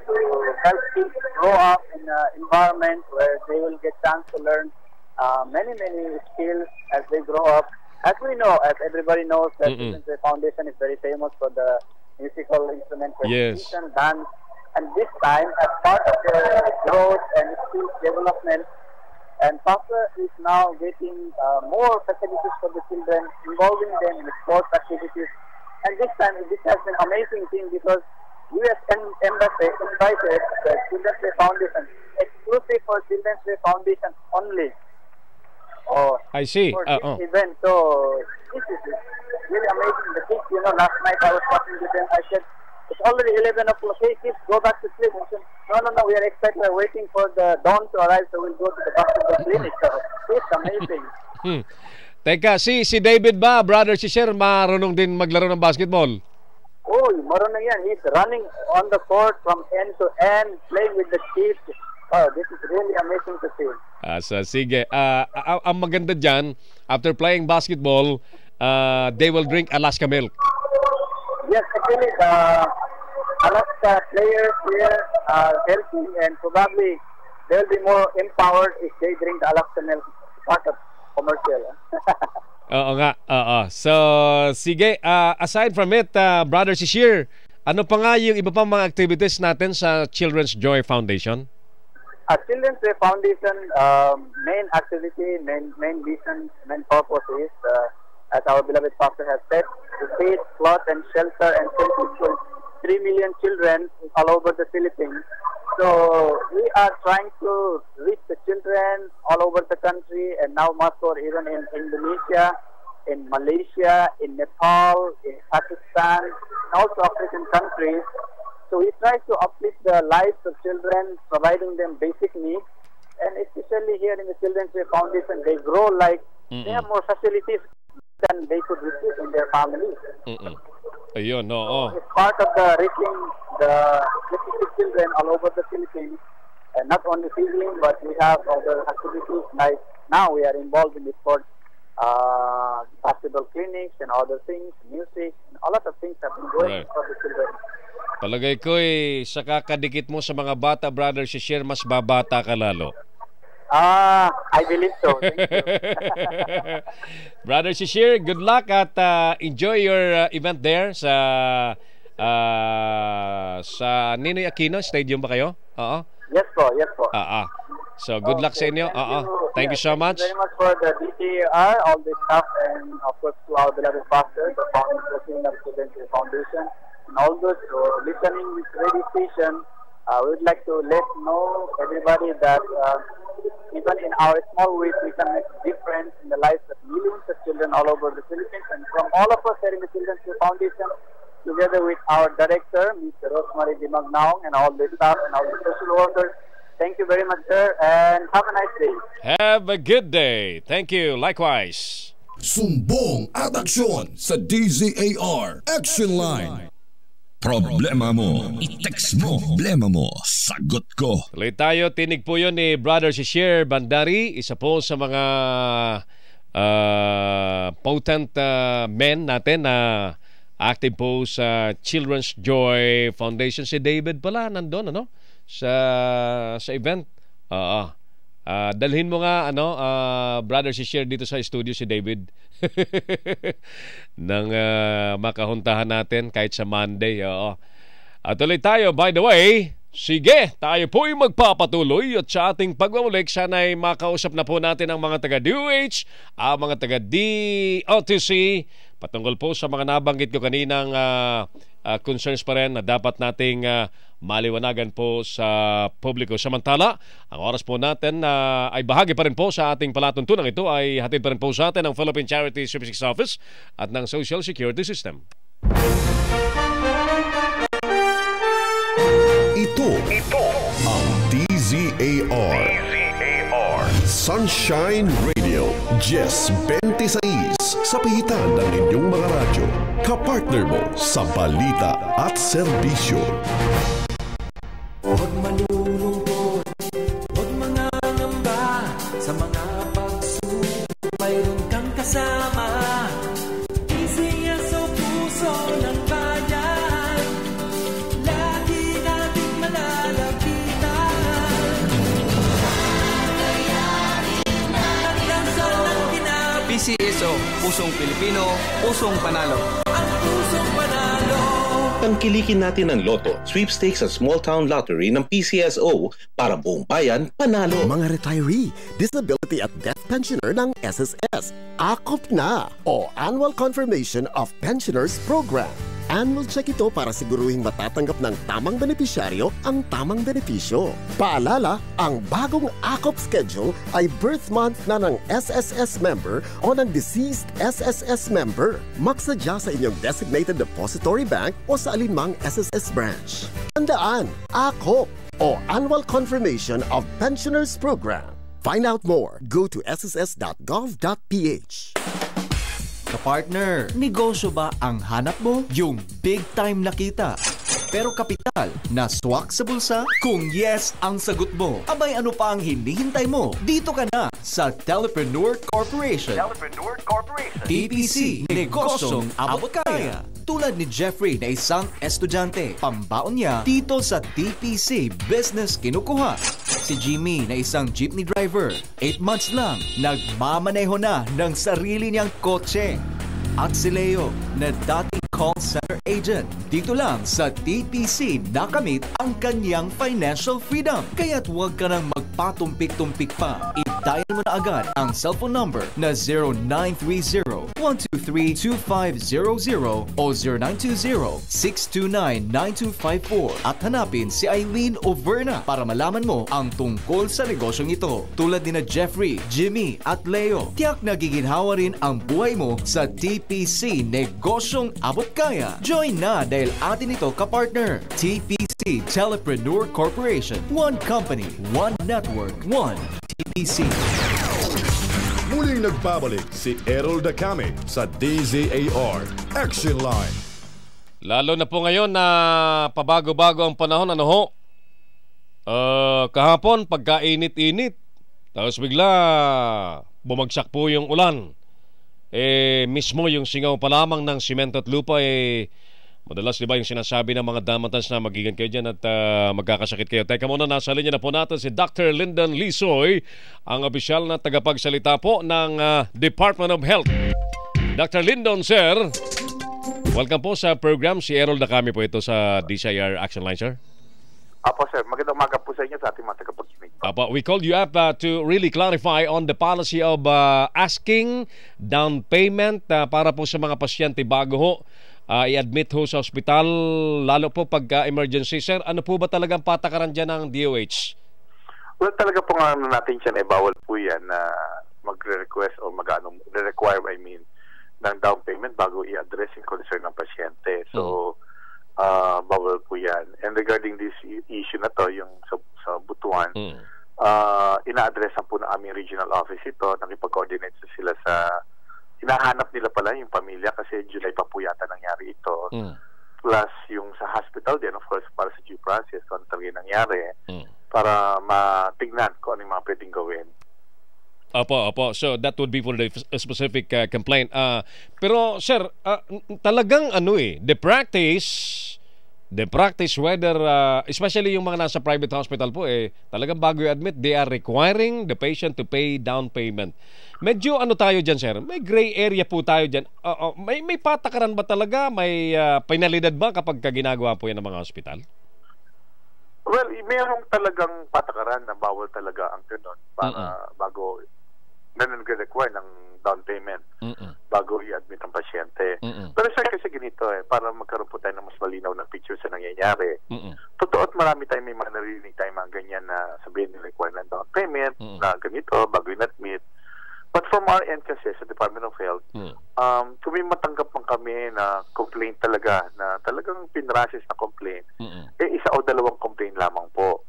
to help kids grow up in an environment where they will get chance to learn many skills as they grow up. As we know, as everybody knows, that the foundation is very famous for the musical instrument presentation, dance, and this time, as part of their growth and skills development, and Pastor is now getting more facilities for the children, involving them in sports activities. And this time, this has been an amazing thing because U.S. Embassy invited the Children's Day Foundation, exclusive for Children's Day Foundation only. I see. For this event. So, this is really amazing. The kids, last night I was talking to them, I said, it's already 11 o'clock. Hey, kids, go back to sleep. I said, no, we are excited. We're waiting for the dawn to arrive, so we'll go to the basketball clinic. So, it's amazing. Teka, si David ba, Brother Shishir, marunong din maglaro ng basketball? Oh, marunong yan. He's running on the court from end to end, playing with the kids, Oh, this is really amazing to see. So sige, ang maganda dyan, after playing basketball, they will drink Alaska milk. Yes, actually, the Alaska players here are healthy and probably they'll be more empowered if they drink the Alaska milk. Part of commercial. Oo nga, oo. So, sige, aside from it, Brother Shishir, ano pa nga yung iba pang mga activities natin sa Children's Joy Foundation? Children's Joy Foundation, main activity, main vision, main purpose is, as our beloved pastor has said, to feed, clothe, and shelter and send 3 million children all over the Philippines. So we are trying to reach the children all over the country, and now much more even in Indonesia, in Malaysia, in Nepal, in Pakistan, and also African countries. So we try to uplift the lives of children, providing them basic needs, and especially here in the Children's Day Foundation, they grow like they have more facilities than they could receive in their families. Ayun, no. It's part of the reaching the children all over the Philippines, and not only feeding, but we have other activities like now we are involved in the sports, basketball clinics and other things, music, and a lot of things have been going for the children. Palagay ko sa kakadikit mo sa mga bata, Brother Shishir, mas babata ka lalo. I believe so. Thank you. Brother Shishir, good luck at enjoy your event there sa Ninoy Aquino Stadium ba kayo? Oo. Yes po, yes po. So good luck sa inyo. Thank you so much. Thank you very much for the DCAR, all the staff, and of course to our beloved pastor, the founder president of Children's Day Foundation, and all those who are listening this radio station. We would like to let know everybody that even in our small ways we can make a difference in the lives of millions of children all over the Philippines. And from all of us here in the Children's Day Foundation, together with our director, Mr. Rosemary Dimagnaong, and all the staff and all the social workers, thank you very much, sir, and have a nice day. Have a good day. Thank you. Likewise. Sumbong at aksyon sa DZAR Action Line. Problema mo, i-text mo. Problema mo, sagot ko. Tuloy tayo, tinig po yun ni Brother Shishir Bandari, isa po sa mga potent men natin na active po sa Children's Joy Foundation. Si David pala nandun, ano? Sa event. Dalhin mo nga, Brother Shishir dito sa studio si David. Nang makahuntahan natin kahit sa Monday. At tuloy tayo, by the way, sige, tayo po'y magpapatuloy at sa ating pagmumulik, sana'y makausap na po natin ang mga taga-DOH, ang mga taga-DOTC, patungkol po sa mga nabanggit ko kaninang concerns pa rin na dapat nating maliwanagan po sa publiko. Samantala, ang oras po natin ay bahagi pa rin po sa ating palatuntunan. Ito ay hatid pa rin po sa atin ng Philippine Charity Statistics Office at ng Social Security System. Ito ang DZAR Sunshine Radio, Jess 26 sa pihitan ng inyong mga radyo. Kapartner mo sa balita at serbisyo. Huwag malulungkot, huwag mangangamba, sa mga pagsubok mayroon kang kasama. PCSO, puso ng bayan, lagi nating malalapitan. Hanggang saan ang kinabig? PCSO, pusong Pilipino, pusong panalo. Ang pusong panalo. Tangkilikin natin ang Lotto, Sweepstakes at Small Town Lottery ng PCSO para buong bayan panalo. Mga retiree, disability at death pensioner ng SSS, AKOP na o Annual Confirmation of Pensioners Program. Annual check ito para siguruhing matatanggap ng tamang benepisyaryo ang tamang benepisyo. Paalala, ang bagong AKOP schedule ay birth month na ng SSS member o ng deceased SSS member. Magsadya sa inyong designated depository bank o sa alinmang SSS branch. Tandaan, AKOP o Annual Confirmation of Pensioners Program. Find out more. Go to sss.gov.ph. Kapartner, negosyo ba ang hanap mo? Yung big time na kita? pero kapital na swak sa bulsa? Kung yes ang sagot mo, abay ano pa ang hinihintay mo? Dito ka na sa Telepreneur Corporation. TPC, negosyong abot kaya. Tulad ni Jeffrey na isang estudyante, pambaon niya dito sa TPC Business kinukuha. Si Jimmy na isang jeepney driver, 8 months lang, nagmamaneho na ng sarili niyang kotse. At si Leo na dating call center agent, dito lang sa TPC nakamit ang kanyang financial freedom. Kaya't huwag ka nang magpatumpik-tumpik pa. I-dial mo na agad ang cellphone number na 0930-123-2500 o 0920-629-9254 at hanapin si Eileen Overna para malaman mo ang tungkol sa negosyong ito. Tulad ni na Jeffrey, Jimmy at Leo, tiyak nagiginhawa rin ang buhay mo sa TPC Negosyong Abot Kaya. Join na dahil atin ito kapartner. TPC Telepreneur Corporation. One company, one network, one TPC. Muling nagbabalik si Errol Dacame sa DZAR Action Line. Lalo na po ngayon na pabago-bago ang panahon, ano ho? Kahapon, pagkainit-init, tapos bigla bumagsak po yung ulan. Mismo yung singaw pa lamang ng simento at lupa, madalas di ba yung sinasabi ng mga damatans na magiging kayo dyan at magkakasakit kayo. Teka muna, nasa linya na po natin si Dr. Lyndon Lisoy, ang opisyal na tagapagsalita po ng Department of Health. Dr. Lyndon, sir, welcome po sa program. Si Errol Dacame po ito sa DCIR Action Line, sir. Apo, sir. Magandang umaga po sa inyo sa ating mga tagapagkinig. Apo, we called you up to really clarify on the policy of asking down payment para po sa mga pasyente bago ho i-admit ho sa ospital, lalo po pag emergency, sir. Ano po ba talagang patakaran dyan ng DOH? Well, talaga po nga natin siya, bawal po yan na magre-request o require, ng down payment bago i-address yung concern ng pasyente. So, bawal po yan. And regarding this issue na to, yung sa Butuan, ina-addressan po ng aming regional office ito. Nakipag-coordinate sila sa hinahanap nila pala yung pamilya kasi July pa po yata nangyari ito. Plus yung sa hospital din, of course, para sa due process kung ano talaga nangyari para matignan kung ano yung mga pwedeng gawin. Opo. So that would be for the specific complaint. Pero sir, talagang the practice whether especially yung mga nasa private hospital po talagang bago i-admit, they are requiring the patient to pay down payment. Medyo tayo dyan, sir? May gray area po tayo dyan. May patakaran ba talaga? May penalidad ba kapag ginagawa po yan ng mga hospital? Well, mayroong talagang patakaran na bawal talaga ang ganun para bago nag-require ng down payment bago i-admit ang pasyente. Pero sir, kasi ganito para magkaroon po tayo ng mas malinaw na picture sa nangyayari. Totoo at marami tayong may mga narinig tayong mga ganyan na sabihin ng require ng down payment na ganito bago i-admit. But from our end kasi sa Department of Health, kung may matanggap man kami na complaint talaga, na talagang pinrasis na complaint, isa o dalawang complaint lamang po.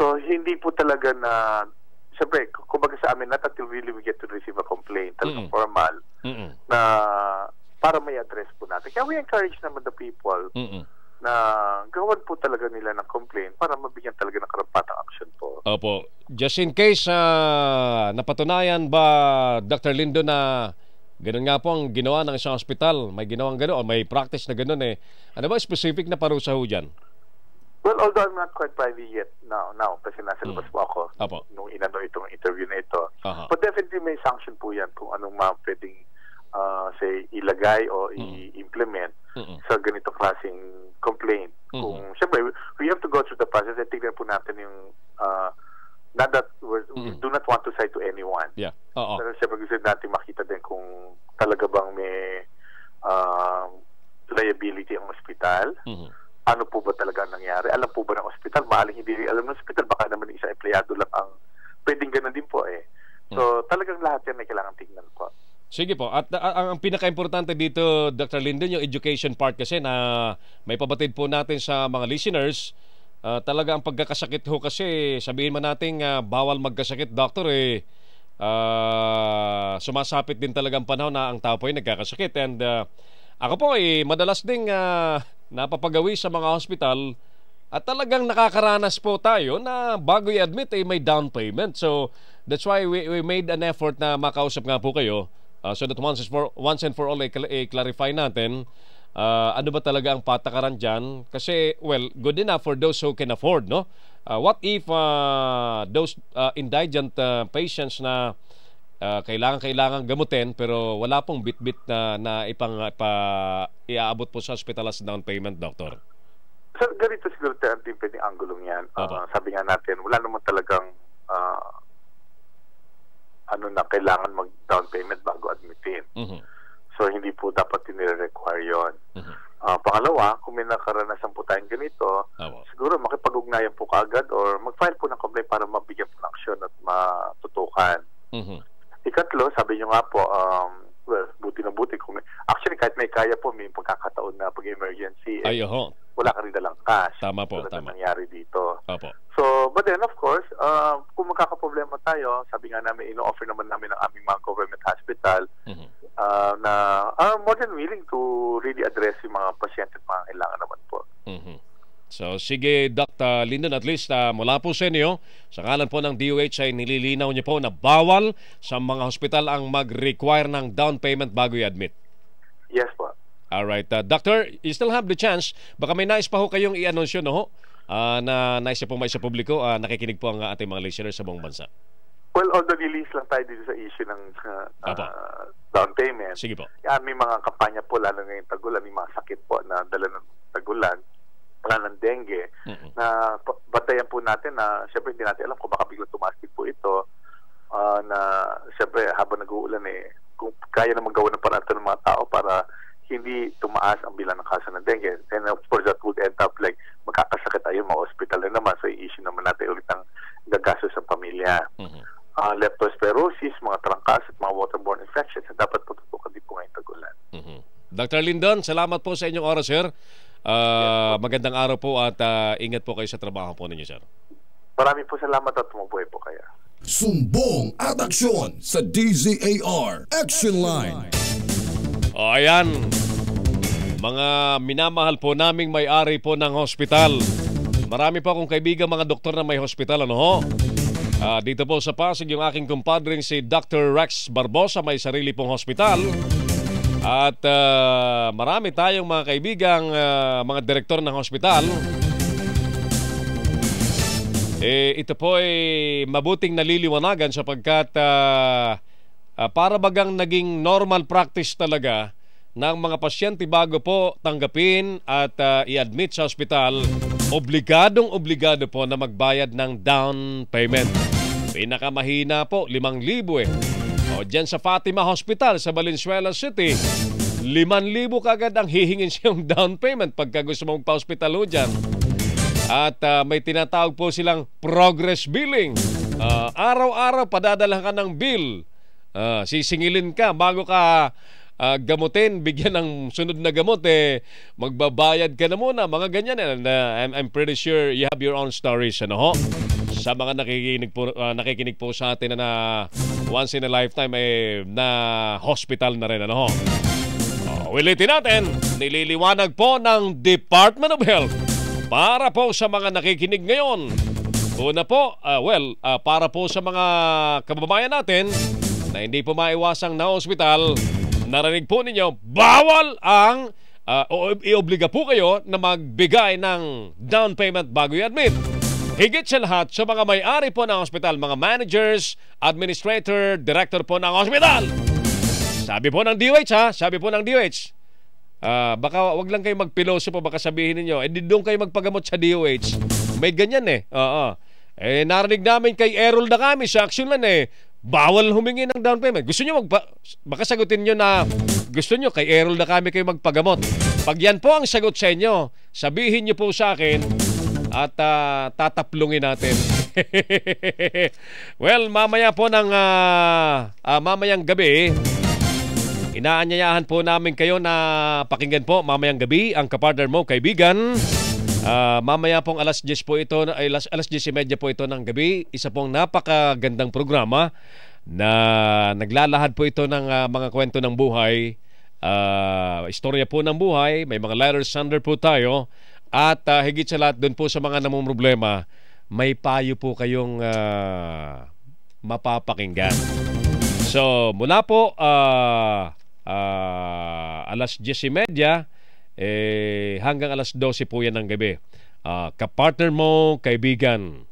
So, hindi po talaga na, siyempre, kumbaga sa amin, not until really we get to receive a complaint, talagang formal, na para may address po natin. Kaya we encourage naman the people na gawan po talaga nila ng complaint para mabigyan talaga ng karapatang action po. Opo. Just in case napatunayan ba, Dr. Lindo, na ganun nga po ang ginawa ng isang hospital, may ginawang gano'n o may practice na gano'n ano ba specific na parusa ho dyan? Well, although I'm not quite privy yet now kasi nasa labas po ako nung inano itong interview na ito. But definitely may sanction po yan kung anong pwedeng say ilagay o i-implement sa ganito klaseng complaint. Kung syempre we have to go through the process at tignan po natin yung not that we do not want to cite to anyone. Pero syempre gusto natin makita din kung talaga bang may liability ang ospital. Ano po ba talaga nangyari? Alam po ba ng ospital? Maaling hindi alam ng ospital, baka naman isang empleyado lang ang pwedeng ganun din po So talagang lahat yan ay kailangan tingnan po. Sige po. At ang pinaka-importante dito, Dr. Linden, yung education part kasi na may pabatid po natin sa mga listeners. Talaga ang pagkakasakit ho kasi, sabihin man natin bawal magkasakit, doctor, sumasapit din talagang panahon na ang tao po ay nagkakasakit. And ako po madalas ding napapagawi sa mga hospital at talagang nakakaranas po tayo na bago i-admit may down payment. So that's why we made an effort na makausap nga po kayo so that once and for all i-clarify natin ano ba talaga ang patakaran dyan. Kasi well, good enough for those who can afford, no? What if those indigent patients na kailangan gamutin pero wala pong bit-bit na iaabot po sa hospital as down payment, Doctor? So, ganito siguro tayo ang pwedeng anggulong yan. Sabi nga natin, wala naman talagang na kailangan mag-down payment bago admitin. So, hindi po dapat nire-require yun. Pangalawa, kung may nakaranasan po tayong ganito, siguro makipag-ugnayan po kaagad or mag-file po ng complaint para mabigyan po ng aksyon at matutukan. Ikatlo, sabi nyo nga po, well, buti na buti. Actually, kahit may kaya po, may pagkakataon na pag-emergency. Wala ka rin dalang cash. Tama po, tama. tama. Nangyari dito. Opo. So, but then, of course, kung magkakaproblema tayo, sabi nga namin, ino-offer naman namin ng aming mga government hospital na are more than willing to really address yung mga pasyente at mga kailangan naman po. So, sige, Dr. Lyndon, at least mula po sa inyo, sa ngalan po ng DOH ay nililinaw niyo po na bawal sa mga hospital ang mag-require ng down payment bago i-admit. Yes po. Alright. Doctor, you still have the chance. Baka may nais pa ho kayong i-anunsyo, no? Na nais po may sa publiko. Nakikinig po ang ating mga listeners sa buong bansa. Well, although release lang tayo dito sa issue ng down payment. Sige po. May mga kampanya po, lalo ngayong tagulan, may mga sakit po na dala ng tagulan, wala ng dengue, na batayan po natin na siyempre hindi natin alam kung baka biglang tumastig po ito, na siyempre habang nag-uulan kung kaya naman gawa ng paraan ng mga tao para hindi tumaas ang bilang ng kaso ng dengue. And of course, that would end up like makakasakit tayo, mga hospital na naman. So, i-issue naman natin ulit ang gagasto sa pamilya. Leptospirosis, mga trangkas at mga waterborne infections na dapat patutukan din po ngayong tagulan. Dr. Lyndon, salamat po sa inyong oras, sir. Magandang araw po at ingat po kayo sa trabaho po ninyo, sir. Maraming po salamat at tumubuhay po kayo. Sumbong at aksyon sa DZAR Action Line. Ayan, mga minamahal po naming may-ari po ng hospital. Marami po akong kaibigan mga doktor na may hospital, ano ho? Dito po sa Pasig yung aking kumpadring si Dr. Rex Barbosa, may sarili pong hospital. At marami tayong mga kaibigang mga direktor ng hospital. Ito po ay mabuting naliliwanagan sapagkat para bagang naging normal practice talaga ng mga pasyente bago po tanggapin at i-admit sa hospital, obligado po na magbayad ng down payment. Pinakamahina po, 5,000 O dyan sa Fatima Hospital sa Valenzuela City, 5,000 kagad ang hihingin siyang down payment pagka gusto mong pa-hospital ho dyan. At may tinatawag po silang progress billing. Araw-araw padadala ka ng bill. Sisingilin ka bago ka gamutin, bigyan ng sunod na gamot, magbabayad ka na muna, mga ganyan. And I'm pretty sure you have your own stories, ano ho? Sa mga nakikinig po sa atin na once in a lifetime na hospital na rin, ano ho? Ulitin natin, nililiwanag po ng Department of Health para po sa mga nakikinig ngayon. Una po, para po sa mga kababayan natin na hindi po maiwasang na hospital, narinig po ninyo, bawal ang iobliga po kayo na magbigay ng down payment bago i-admit. Higit sa lahat sa mga may-ari po ng hospital, mga managers, administrator, director po ng hospital. Sabi po ng DOH, ha? Sabi po ng DOH. Baka wag lang kayo magpiloso po, baka sabihin ninyo, doon kayo magpagamot sa DOH. May ganyan narinig namin kay Errol na kami sa Action Line bawal humingi ng down payment. Gusto nyo baka sagutin nyo na gusto nyo kay Errol na kami kayo magpagamot. Pag yan po ang sagot sa inyo, sabihin nyo po sa akin at tataplungin natin. Well, mamaya po ng mamayang gabi, inaanyayahan po namin kayo na pakinggan po mamayang gabi ang Kapartner Mo Kaibigan. Mamaya pong alas 10 po ito, alas 10:30 po ito ng gabi. Isa pong napakagandang programa na naglalahad po ito ng mga kwento ng buhay istorya po ng buhay, may mga letter sender po tayo, at higit sa lahat doon po sa mga namumroblema, may payo po kayong mapapakinggan. So, mula po alas 10:30 hanggang alas 12 po yan ng gabi. Kapartner mo, kaibigan.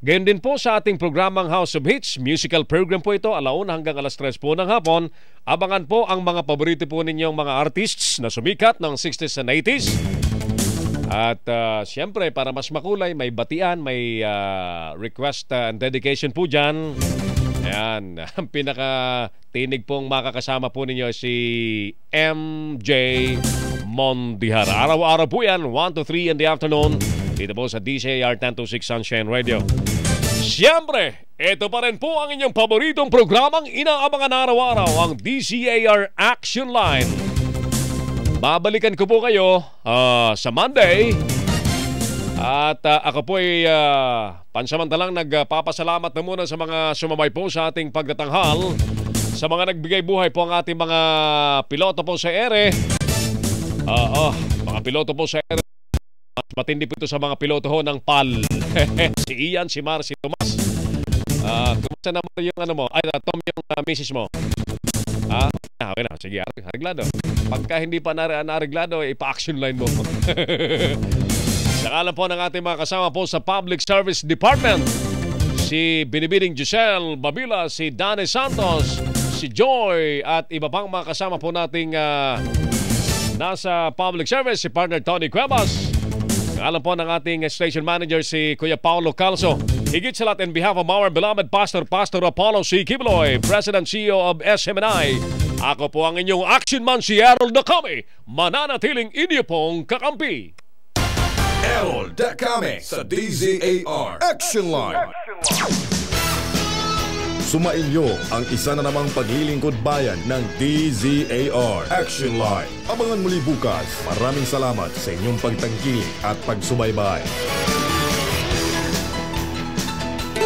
Gayon din po sa ating programang House of Hits, musical program po ito, alauna hanggang alas 3 po ng hapon. Abangan po ang mga paborito po ninyong mga artists na sumikat ng 60s and 80s. At siyempre, para mas makulay, may batian, may request and dedication po dyan. Ayan, ang pinaka-tinig pong makakasama po ninyo si MJ Mondihar. Araw-araw po yan, 1 to 3 in the afternoon. Dito po sa DCAR 1026 Sunshine Radio. Siyempre, ito pa rin po ang inyong paboritong programang inaabangan araw-araw, ang DCAR Action Line. Babalikan ko po kayo sa Monday. At ako po ay pansamantalang nagpapasalamat na muna sa mga sumabay po sa ating pagtatanghal. Sa mga nagbigay buhay po ang ating mga piloto po sa ere. Mga piloto po sa ere. Mas matindi po ito sa mga piloto ho ng PAL. Si Ian, si Mar, si Tomas. Kumusta naman yung ano mo? Ay, Tom, yung misis mo. Okay na. Sige, areglado. Pagka hindi pa na-areglado, ipa-action line mo. Nakalan po ng ating mga kasama po sa Public Service Department. Si Binibining Giselle Babila, si Danny Santos, si Joy, at iba pang mga kasama po nating nasa Public Service, si partner Tony Cuevas. Nakalan po ng ating station manager, si Kuya Paulo Calso. Higit sa lahat, in behalf of our beloved Pastor Apollo C. Kibuloy, President CEO of SMNI, ako po ang inyong action man, si Errol Dacame, mananatiling inyo pong kakampi. Errol Dacame sa DZAR Action Line. Sumainyo ang isa na namang paglilingkod bayan ng DZAR Action Line. Abangan muli bukas. Maraming salamat sa inyong pagtangkilik at pagsubaybay.